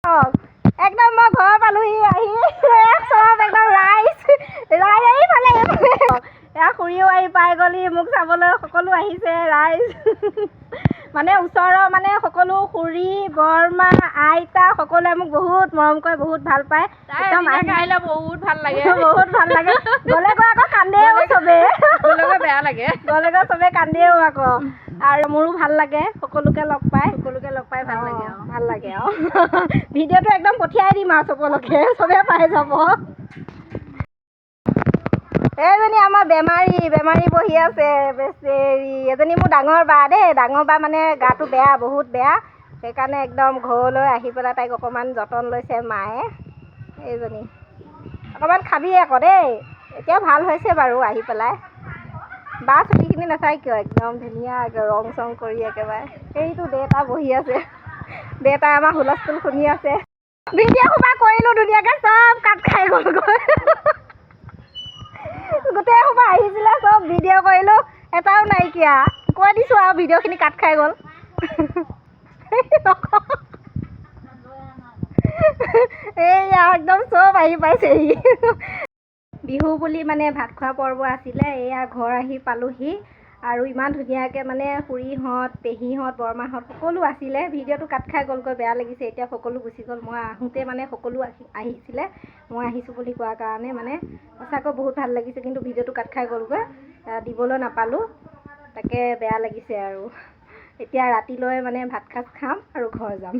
একদম মই ঘৰ পালোহি আহি চব একদম ৰাইজ এইফালে এয়া খুৰীও আহি পাই গ'লি মোক চাবলৈ সকলো আহিছে ৰাইজ মানে ওচৰৰ মানে সকলো খুৰী বৰমা আইতা সকলোৱে মোক বহুত মৰম কৰে বহুত ভাল পায় একদম আহিলে বহুত ভাল লাগে গ'লে গৈ আকৌ কান্দেও চবে বেয়া লাগে গ'লে গৈ চবে কান্দেও আকৌ আৰু মোৰো ভাল লাগে সকলোকে লগ পাই ভাল লাগে আৰু ভিডিঅ'টো একদম পঠিয়াই দিম আৰু চবলৈকে চবে পাই যাব এইজনী আমাৰ বেমাৰী বহি আছে বেচেৰি এজনী মোৰ ডাঙৰ বা দেই ডাঙৰ বা মানে গাটো বেয়া বহুত বেয়া সেইকাৰণে একদম ঘৰলৈ আহি পেলাই তাইক অকণমান যতন লৈছে মায়ে এইজনী অকণমান খাবি আকৌ দেই এতিয়া ভাল হৈছে বাৰু আহি পেলাই বা চুটিখিনি নাচাই কিয় একদম ধুনীয়া ৰং চং কৰি একেবাৰে সেইটো দেউতা বহি আছে দেউতাই আমাৰ হুলস্থুল শুনি আছে ভিডিঅ' সোপা কৰিলোঁ ধুনীয়াকৈ চব কাট খাই গ'লগৈ গোটেই সোপা আহিছিলে চব ভিডিঅ' কৰিলোঁ এটাও নাইকিয়া কৈ দিছোঁ আৰু ভিডিঅ'খিনি কাট খাই গ'ল এইয়া একদম চব আহি পাইছেহি বিহু বুলি মানে ভাত খোৱা পৰ্ব আছিলে এয়া ঘৰ আহি পালোহি আৰু ইমান ধুনীয়াকৈ মানে খুৰীহঁত পেহীহঁত বৰমাহঁত সকলো আছিলে ভিডিঅ'টো কাট খাই গ'লগৈ বেয়া লাগিছে এতিয়া সকলো গুচি গ'ল মই আহোঁতে মানে সকলো আহিছিলে মই আহিছোঁ বুলি কোৱাৰ কাৰণে মানে সঁচাকৈ বহুত ভাল লাগিছে কিন্তু ভিডিঅ'টো কাট খাই গ'লগৈ দিবলৈ নাপালোঁ তাকে বেয়া লাগিছে আৰু এতিয়া ৰাতিলৈ মানে ভাত সাজ খাম আৰু ঘৰ যাম